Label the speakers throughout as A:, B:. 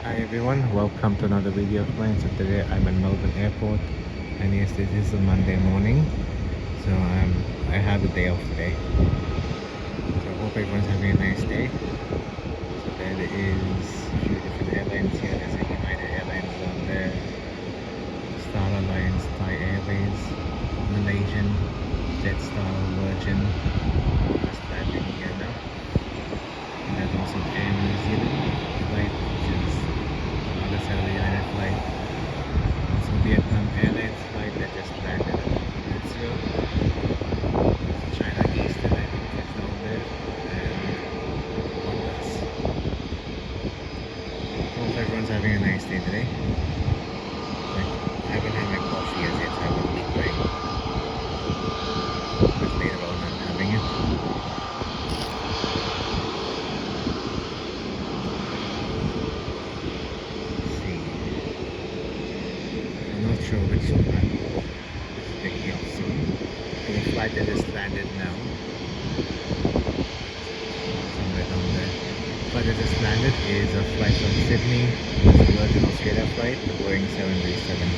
A: Hi everyone, welcome to another video of mine. So today I'm at Melbourne Airport, and yes, this is a Monday morning. So I have the day off today. So I hope everyone's having a nice day. So there is a few different airlines here. There's a United Airlines down there, Star Alliance, Thai Airways, Malaysian, Jetstar, Virgin. Just landing here now. And there's also Air New Zealand flight, which is on the other side of the United flight. Also Vietnam Airlines flight that just landed a couple of minutes ago. There's China Eastern, I think, is down there, and Qantas. Hope everyone's having a nice day today. Like, I haven't had my coffee as yet, so I will be going a bit later on and having it. Let's see. I'm not sure which one is taking off soon. The flight that just landed now, somewhere down there. The flight that just landed is a flight from Sydney. It's a Virgin Australia flight, the Boeing 737,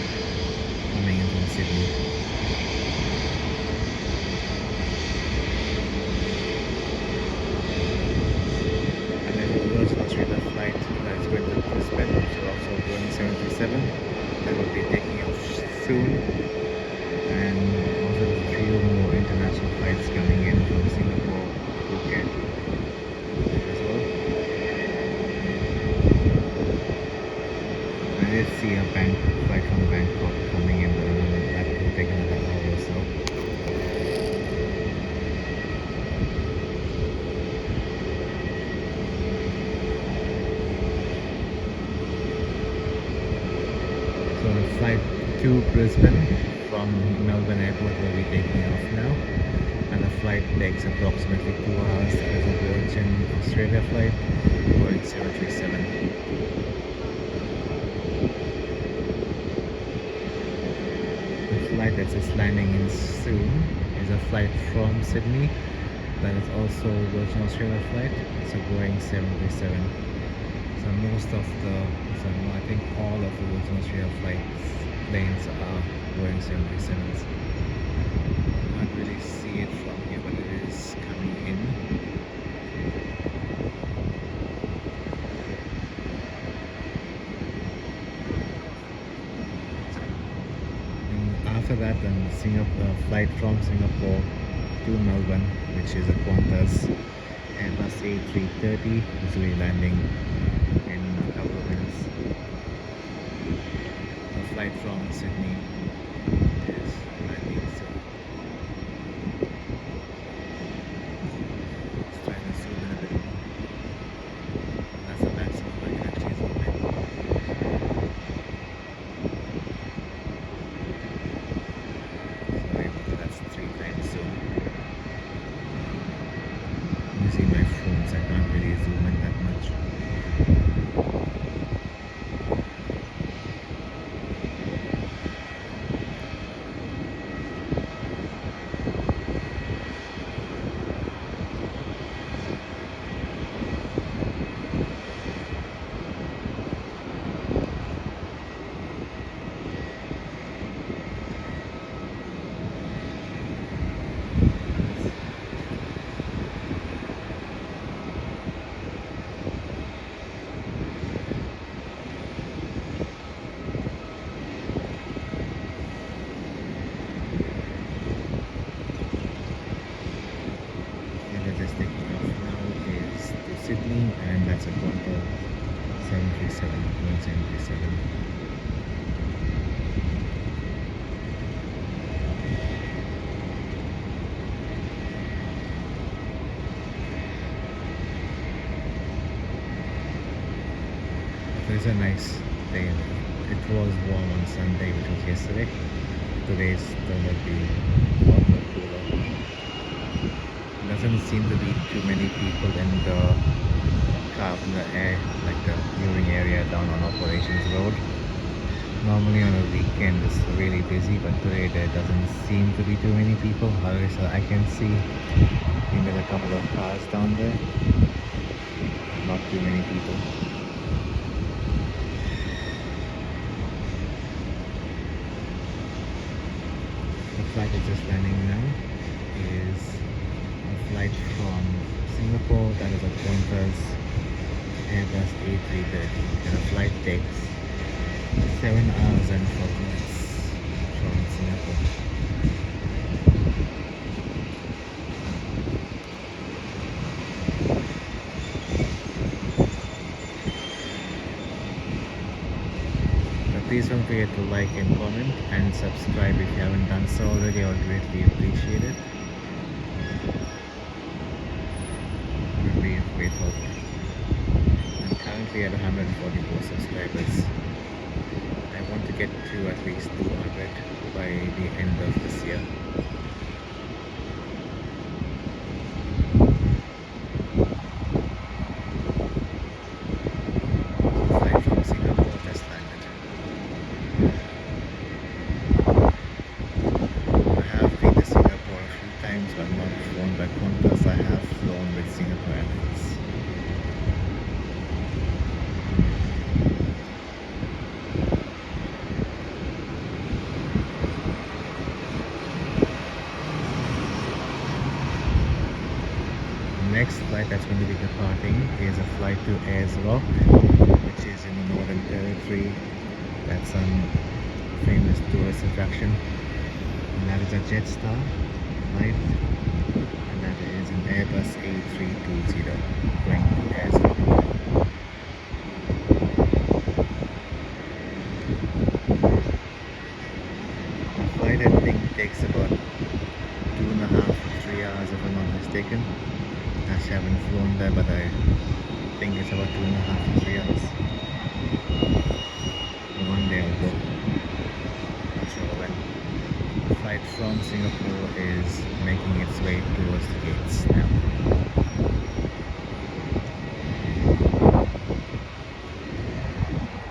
A: coming in from Sydney. And there's a Virgin Australia flight that is going to Brisbane, which is also a Boeing 737, that will be taking off soon. And also a few more international flights coming in from Singapore, Phuket as well. I did see a flight from Bangkok coming in, but that will take another hour or so. So flight to Brisbane from Melbourne Airport will be taking off now, and the flight takes approximately 2 hours. That is a Virgin Australia flight, Boeing 737. The flight that's just landing in soon is a flight from Sydney. That is also a Virgin Australia flight. It's a Boeing 737. So I think all of the Virgin Australia planes are Boeing 737s. Can't really see it from here, but it is coming in. And after that, then Singapore flight from Singapore to Melbourne, which is a Qantas Airbus A330, which will be landing in a couple of minutes. The flight from Sydney is landing soon. Just trying to zoom in a bit more. That's the maximum I can actually zoom in. Sorry about that, that's 3 times zoom. Using my phone, so I can't really zoom in that much. Just taking off now is to Sydney, and that's a Qantas 737, Boeing 737. So it's a nice day. It was warm on Sunday, which was yesterday. Today's turned out to be a lot more cooler. Doesn't seem to be too many people in the air, like the viewing area down on Operations Road. Normally on a weekend it's really busy, but today there doesn't seem to be too many people. However, I can see there's a couple of cars down there, not too many people. flight is just landing now is a flight from Singapore that is a Qantas Airbus A330, and the flight takes 7 hours and 4 minutes from Singapore. Please don't forget to like and comment and subscribe if you haven't done so already. I would greatly appreciate it. It would be a great help. I'm currently at 144 subscribers. I want to get to at least 200 by the end of this year. Flight from Singapore just landed. I have been to Singapore a few times, but not flown by Qantas. I have flown with Singapore Airlines. Next flight that's going to be departing is a flight to Ayers Rock, which is in the Northern Territory. That's a famous tourist attraction, and that is a Jetstar flight, and that is an Airbus A320 going to Ayers Rock. The flight, I think, takes about 2.5 to 3 hours if I'm not mistaken. Actually, I haven't flown there, but I think it's about 2.5 to 3 hours. One day I'll go. Not sure when. The flight from Singapore is making its way towards the gates now.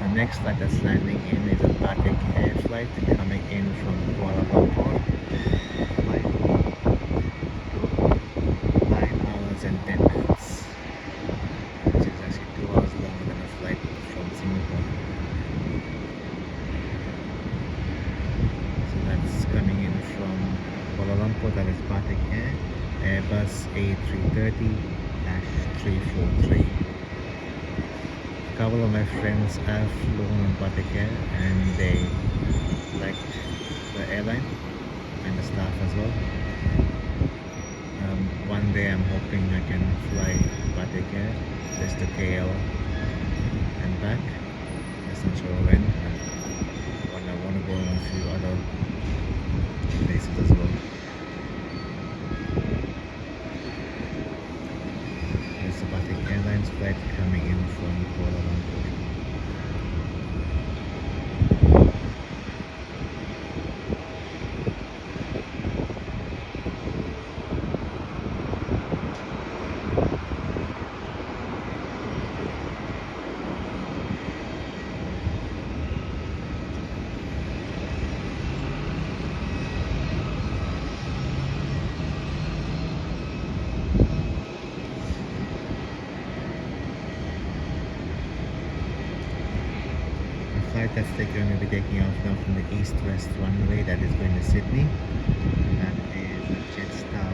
A: The next flight that's landing in is a Batik Air flight coming in from Kuala Lumpur. Flight 9 hours and 10 minutes, which is actually 2 hours longer than a flight from Singapore. So that's coming in from Kuala Lumpur, that is Batik Air, Airbus A330-343. A couple of my friends have flown on Batik Air and they liked the airline and the staff as well. One day I'm hoping I can fly Batik Air just to KL and back. Just not sure when. I want to go on a few other places as well. There's a Batik Airlines flight coming in from Kuala Lumpur. Flight that's going to be taking off now from the east-west runway that is going to Sydney. That is a Jetstar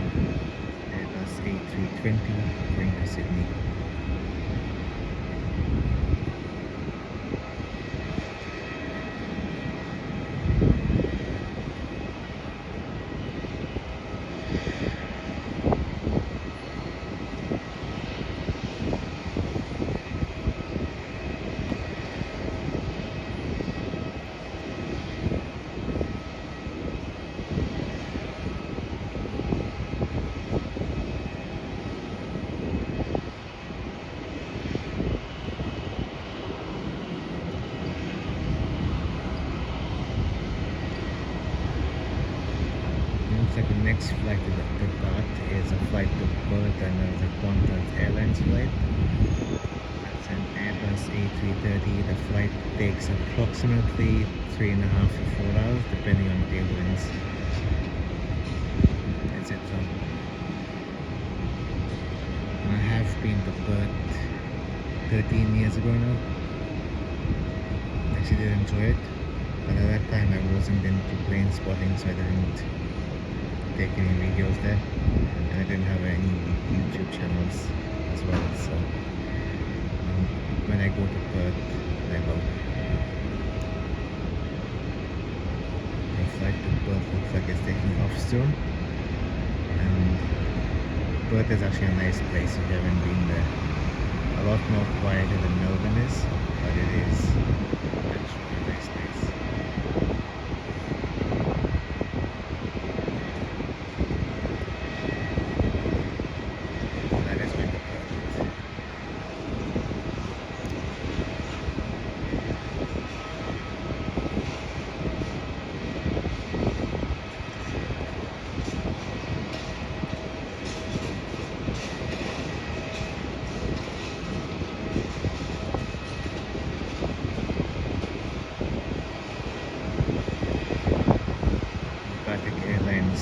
A: Airbus A320 going to Sydney. Looks like the next flight to depart is a flight to Perth, and there is a Qantas Airlines flight. That's an Airbus A330. The flight takes approximately 3.5 to 4 hours depending on tailwinds. That's it. So I have been to Perth 13 years ago now. Actually did enjoy it, but at that time I wasn't into plane spotting, so I didn't take any videos there, and I didn't have any YouTube channels as well. So when I go to Perth, I will. The flight to Perth looks like it's taking off soon, and Perth is actually a nice place if you haven't been there. A lot more quieter than Melbourne is, but it is actually a nice place. That is going to Perth. Patrick Airlines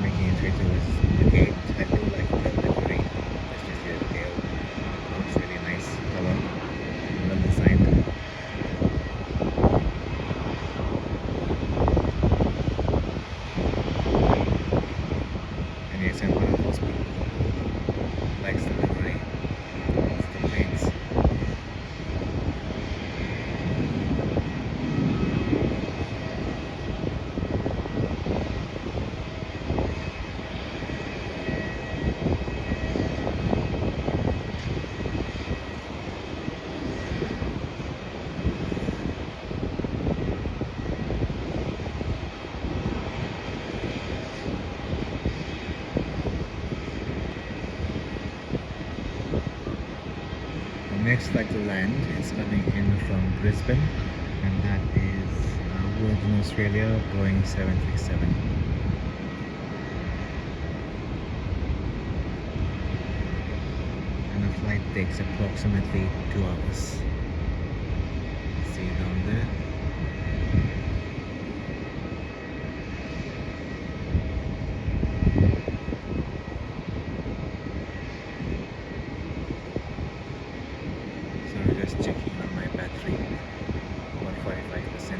A: making its way towards the gate. I do like the livery, especially the tail. Looks really nice color, well designed. And yes, I'm one of those people who likes the livery of the planes. The next flight to land is coming in from Brisbane, and that is Virgin Australia Boeing 737. And the flight takes approximately 2 hours. See it down there. So I'm just checking on my battery, about 45%.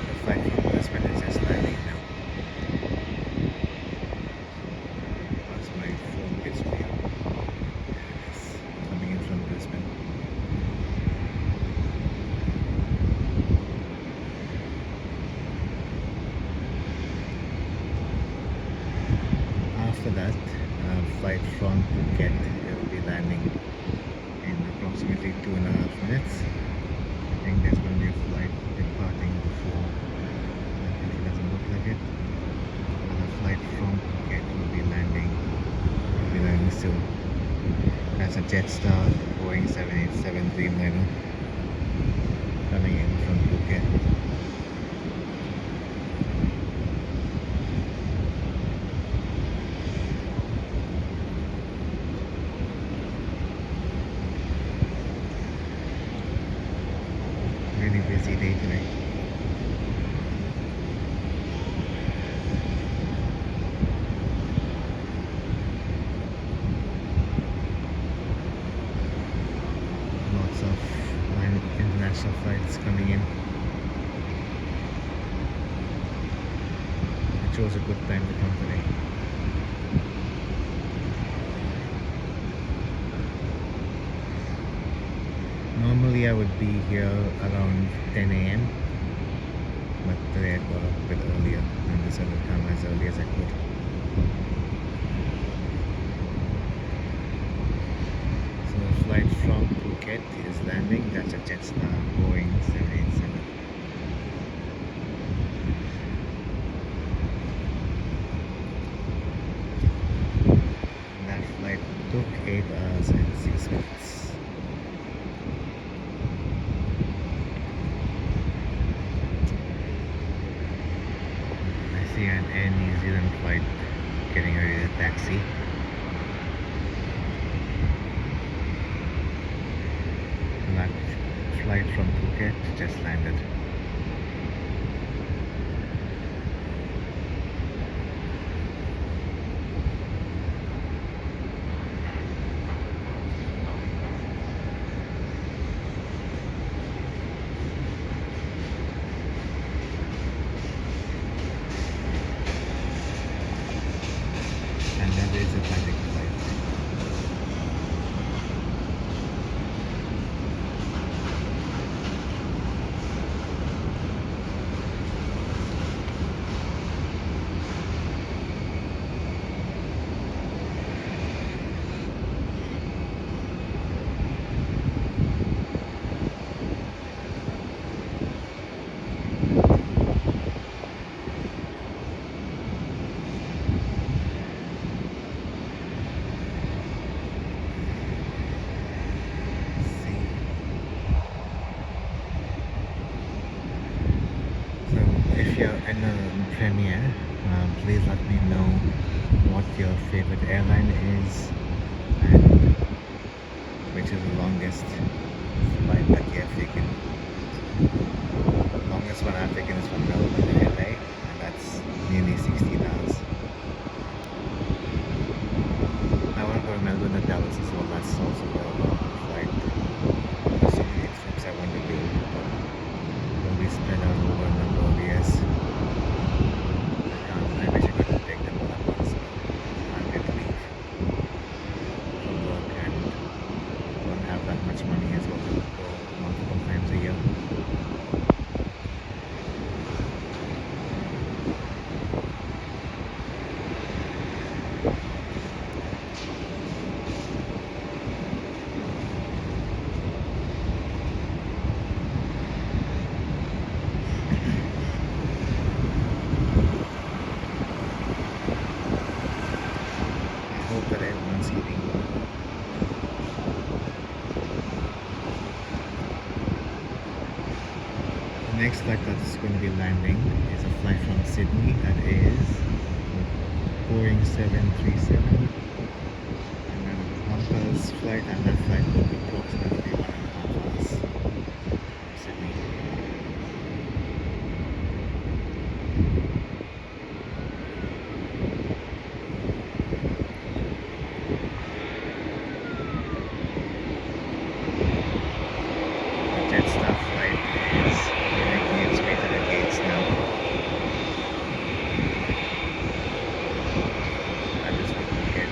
A: The flight from Brisbane is just landing now. Once my phone gets me up, there it is, coming in from Brisbane. After that, flight from Phuket will be landing in approximately 2.5 minutes. I think there's going to be a flight departing before. It doesn't look like it. But the flight from Phuket will be landing soon. That's a Jetstar Boeing 787 Dreamliner coming in from Phuket. Really busy day today. Lots of international flights coming in. I chose a good time to come today. Normally I would be here around 10 a.m. but today I got up a bit earlier and decided to come as early as I could. So the flight from Phuket is landing. That's a Jetstar Boeing 787. And that flight took 8 hours and 6 minutes. I see an Air New Zealand flight getting ready to taxi. That flight from Phuket just landed. you're in a premiere, please let me know what your favorite airline is and which is the longest flight that you have taken. The longest one I've taken is from Melbourne to LA, and that's nearly 16 hours. I want to go to Melbourne to Dallas as well. That's also a long flight. There's so many trips I want to do, but they'll be spread out over a number of years. I wish I could take them all at once, but I'm going to leave for work and don't have that much money as well to go multiple times a year. I hope that everyone's eating. The next flight that's going to be landing is a flight from Sydney that is Boeing 737. And then Qantas flight, and that flight will be approximately 1.5 hours from Sydney. The Jetstar flight is making its way to the gates now. That is looking good.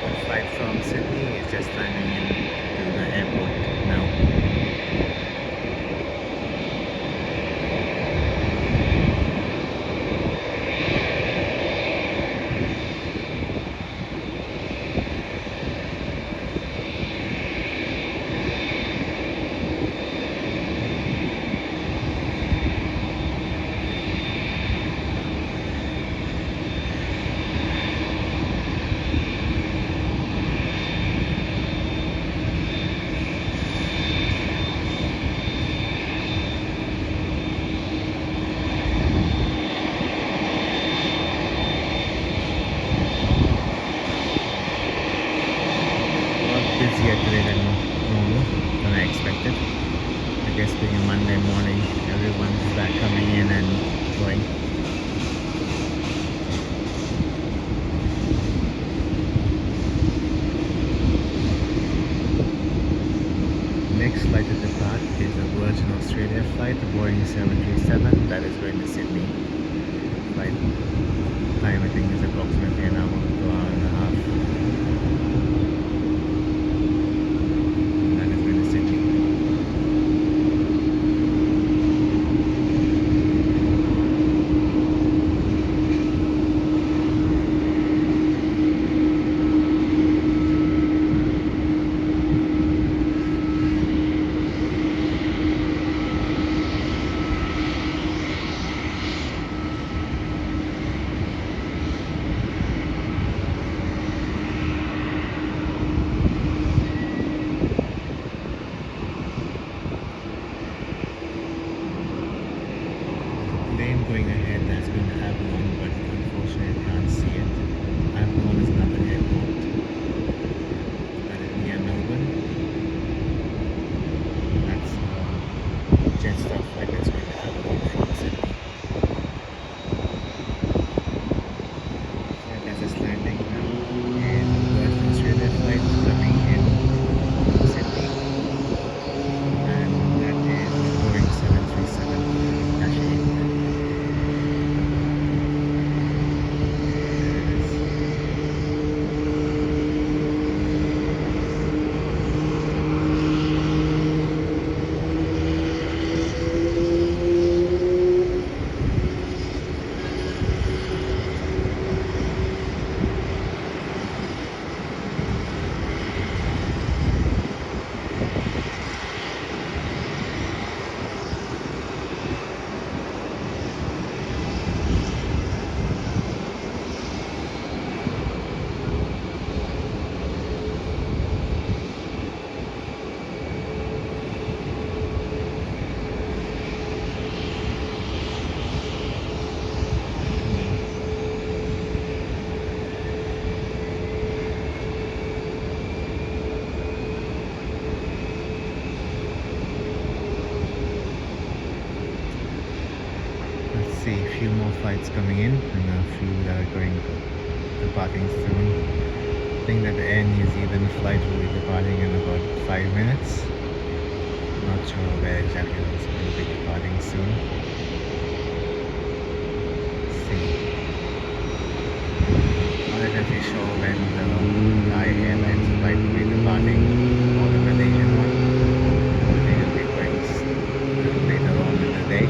A: The flight from Sydney is just landing into the airport now. Busier today than normal, than I expected. I guess being a Monday morning, everyone's back coming in and going. Next flight to depart is a Virgin Australia flight, the Boeing 737 that is going to Sydney. Flight time I think is approximately an hour to hour and a half. That is going to Sydney. few more flights coming in and a few that are going departing soon. I think that the Air New Zealand flight will be departing in about 5 minutes. Not sure where exactly it's going to be departing soon. Let's see. Not exactly sure when the Thai Airlines flight will be departing or the Malaysian one. I think it'll be going later on in the day.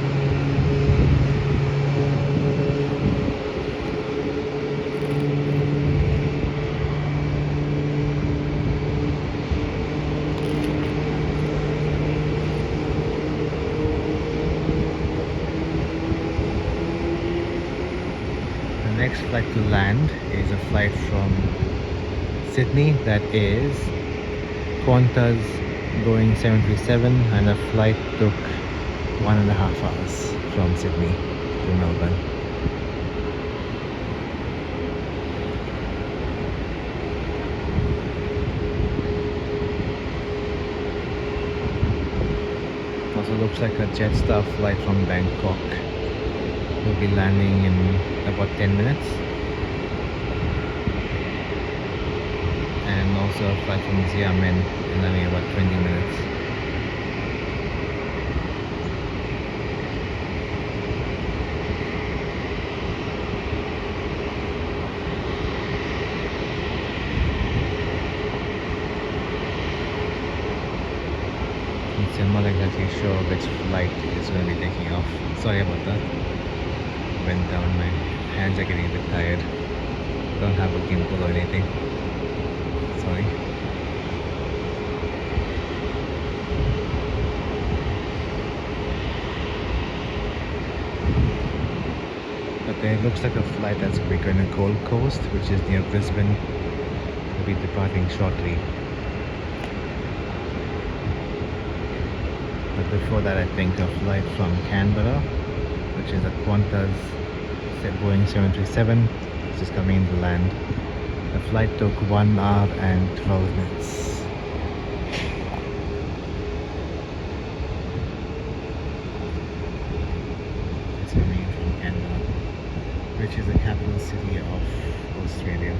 A: The next flight to land is a flight from Sydney that is Qantas Boeing 737, and the flight took 1.5 hours from Sydney to Melbourne. Also looks like a Jetstar flight from Bangkok will be landing in about 10 minutes. And also a flight from Xiamen landing about 20 minutes. I'm not exactly sure which flight is going to be taking off. Sorry about that. Went down, my hands are getting a bit tired. Don't have a gimbal or anything. Sorry. But there looks like a flight that's going to be going to Gold Coast, which is near Brisbane. Will be departing shortly. But before that, I think a flight from Canberra, which is a Qantas Boeing 737, which is coming in to land. The flight took 1 hour and 12 minutes. It's coming in from Canberra, which is the capital city of Australia.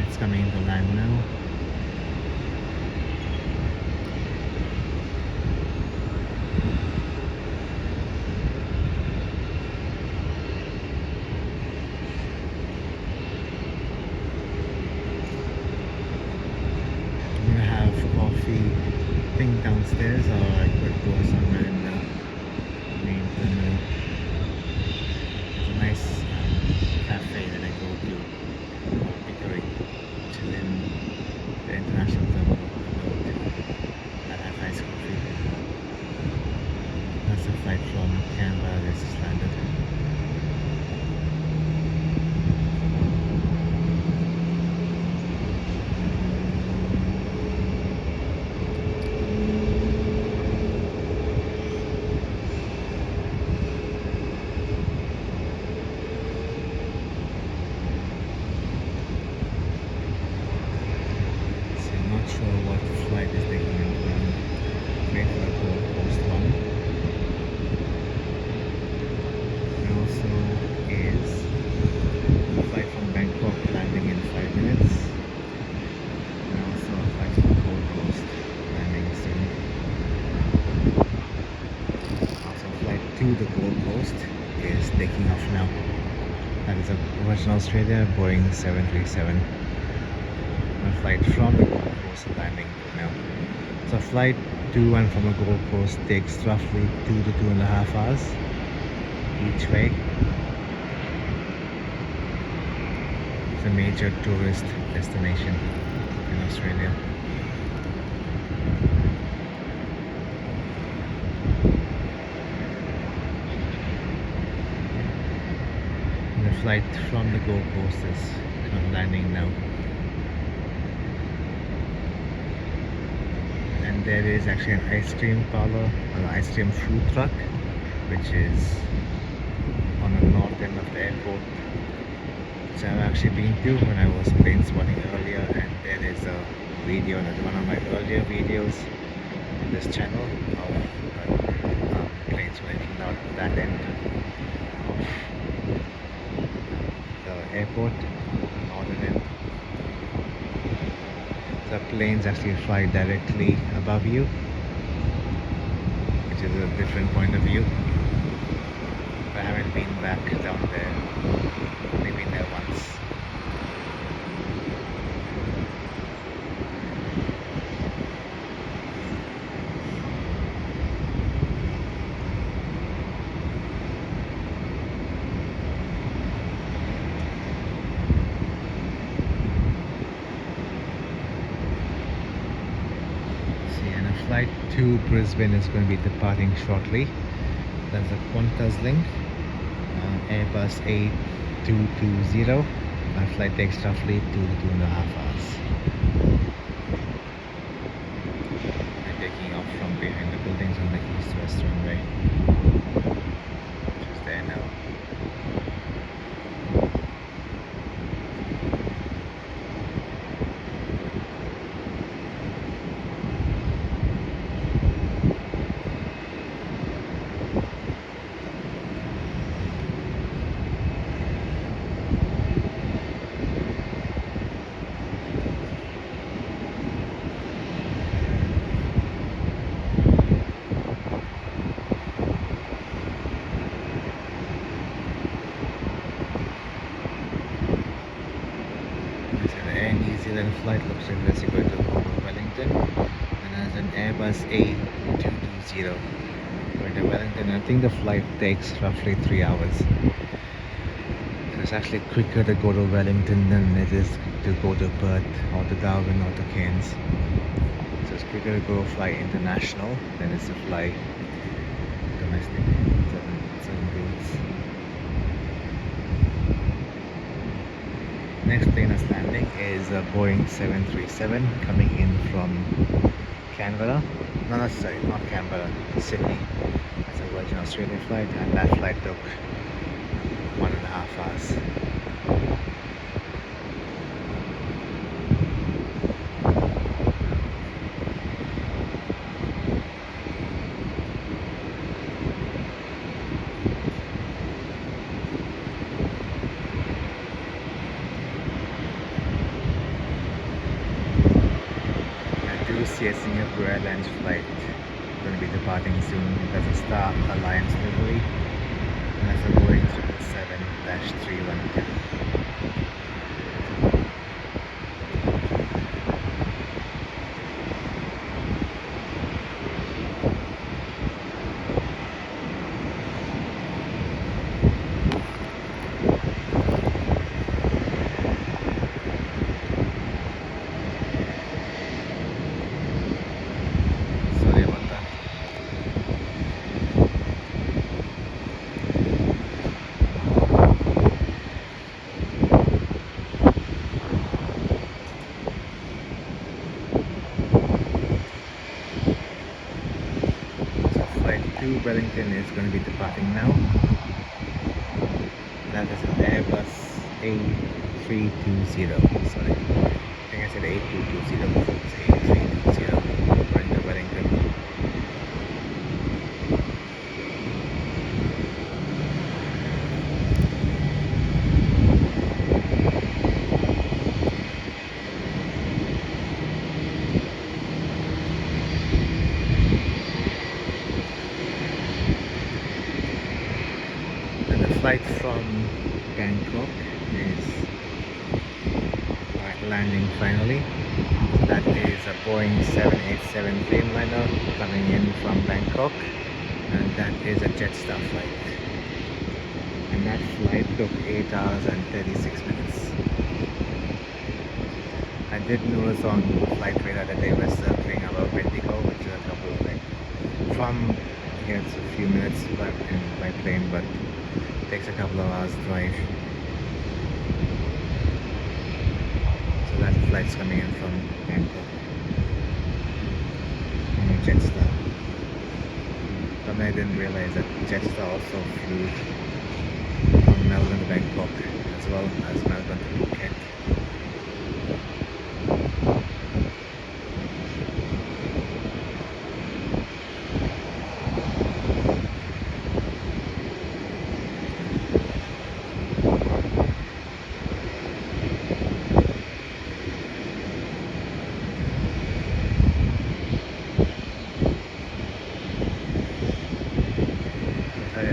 A: It's coming into land now. I'm gonna have coffee, I think downstairs, or I could go somewhere in the main terminal. There's a nice cafe that I go to, Pickering, which is in the international terminal. That have nice coffee. That's the flight from Canberra that's just landed. Not sure what flight is taking in from Mayfair Gold Coast one. There also is a flight from Bangkok landing in 5 minutes. And also a flight from Gold Coast landing soon. Also a flight to the Gold Coast is taking off now. That is a Western Australia Boeing 737. A flight from the Gold Coast landing now. So flight to and from the Gold Coast takes roughly 2 to 2.5 hours each way. It's a major tourist destination in Australia. And the flight from the Gold Coast is landing now. And there is actually an ice cream parlor, an ice cream food truck, which is on the north end of the airport. which I've actually been to when I was plane spotting earlier, and there is a video, another one of my earlier videos in this channel of plane spotting from that end of the airport, northern end. The planes actually fly directly above you, which is a different point of view. I haven't been back down there, only been there once. See, and a flight to Brisbane is going to be departing shortly. That's a Qantas link, Airbus A220. My flight takes roughly 2.5 hours. I'm taking off from behind the buildings on the east-west runway, which is there now. New Zealand flight looks like this. You're going to Wellington, and there's an Airbus A220 going to Wellington. I think the flight takes roughly 3 hours. So it's actually quicker to go to Wellington than it is to go to Perth or to Darwin or to Cairns. So it's quicker to go fly international than it is to fly domestic. Certain routes. Next plane that's landing is a Boeing 737 coming in from Canberra. No, not sorry, not Canberra, Sydney. It's a Virgin Australia flight, and that flight took 1.5 hours. See a Singapore Airlines flight going to be departing soon. That's a Star Alliance livery, and that's a Boeing 777-312. Wellington is going to be departing now. That is an Airbus A320. Sorry, I think I said A220 before. It's A320 going to Wellington. Flight from Bangkok is landing finally. So that is a Boeing 787 Dreamliner coming in from Bangkok, and that is a Jetstar flight. And that flight took 8 hours and 36 minutes. I did notice on flight radar that they were circling about Bendigo, which is a couple of from here it's a few minutes by plane, but takes a couple of hours drive. So that flight's coming in from Bangkok. And Jetstar. But I didn't realize that Jetstar also flew from Melbourne to Bangkok as well as Melbourne to Phuket.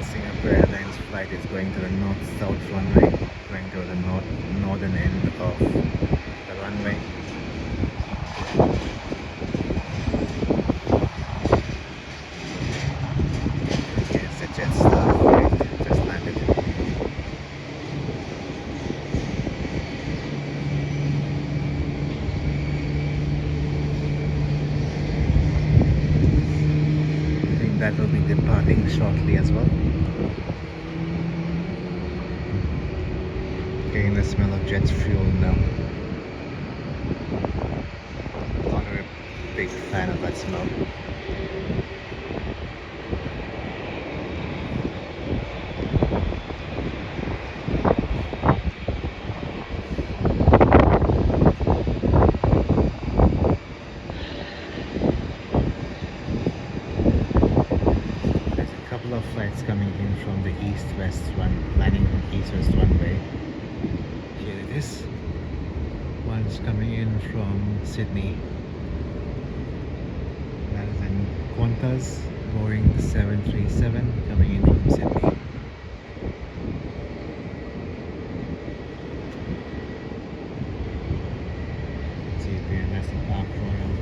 A: Singapore Airlines flight is going to the north-south runway, going to the northern end of the runway. Yes, the Jetstar flight just landed. I think that will be departing shortly as well. Getting the smell of jet fuel now. Not a big fan of that smell. There's a couple of flights coming in from the east-west run, landing from east-west runway. Here it is. One's coming in from Sydney. That is in Qantas, Boeing 737 coming in from Sydney. See there, that's the Park Royal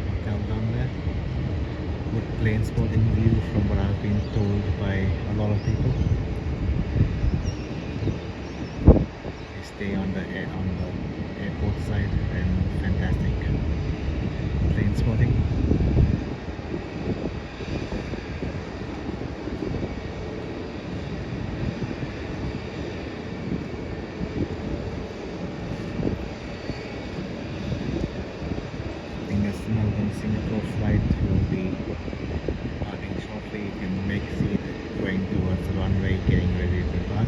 A: Hotel down there. Good plane spotting view from what I've been told by a lot of people. They stay on the airport side and fantastic plane spotting. I think that's the Melbourne Singapore flight will be departing shortly. You can see it going towards the runway, getting ready to depart.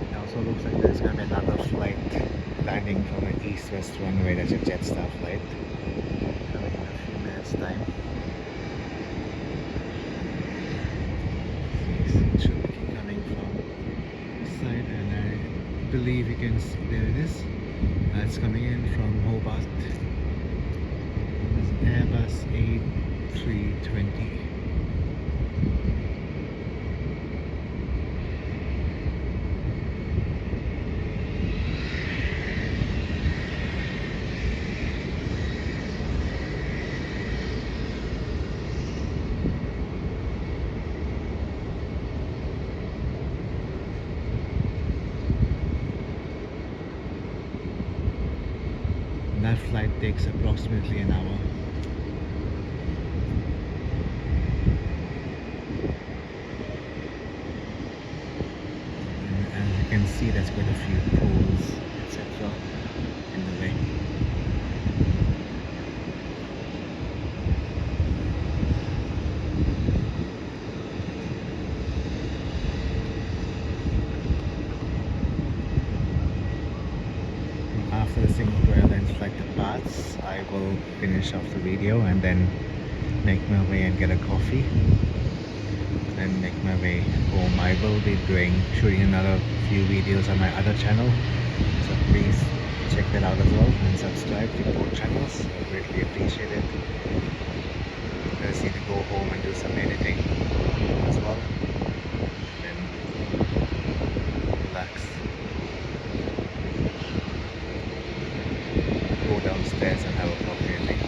A: It also looks like there's going to be another flight landing from the east-west runway. That's a Jetstar flight coming in a few minutes time. It should be coming from this side, and I believe you can see, there it is. It's coming in from Hobart. There's an Airbus A320. That flight takes approximately an hour. And as you can see, there's quite a few poles, etc. in the way. After the Singapore Airlines flight departs, I will finish off the video and then make my way and get a coffee and make my way home. I will be shooting another few videos on my other channel, so please check that out as well and subscribe to both channels. I greatly appreciate it. I just need to go home and do some editing as well, and then relax. Go downstairs and have a coffee, I think.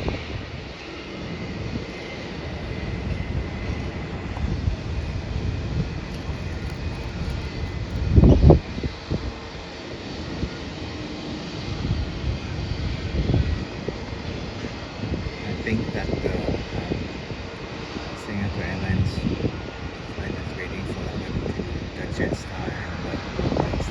A: I think that the Singapore Airlines flight is waiting for them to the Jetstar and the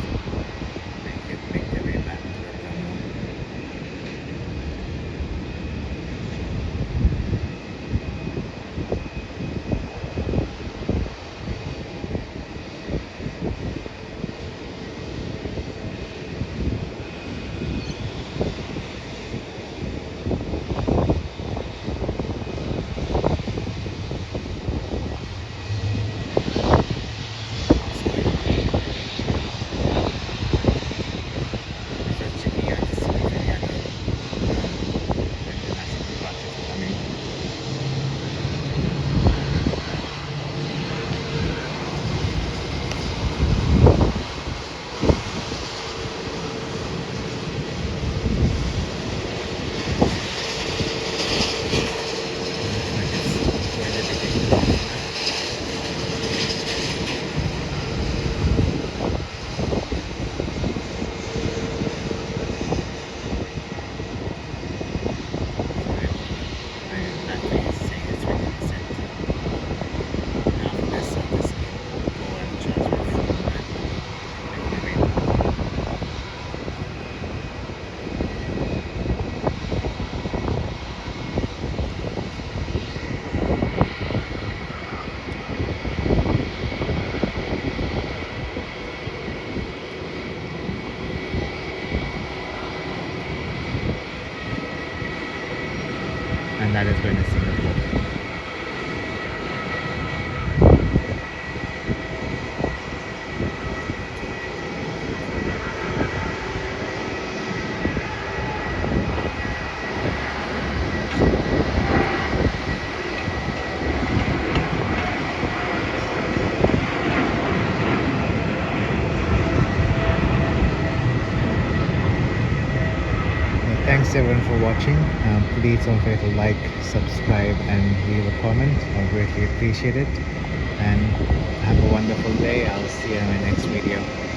A: that is going to Singapore. Thanks everyone for watching. Please don't forget to like, subscribe and leave a comment. I'll greatly appreciate it. And have a wonderful day. I'll see you in my next video.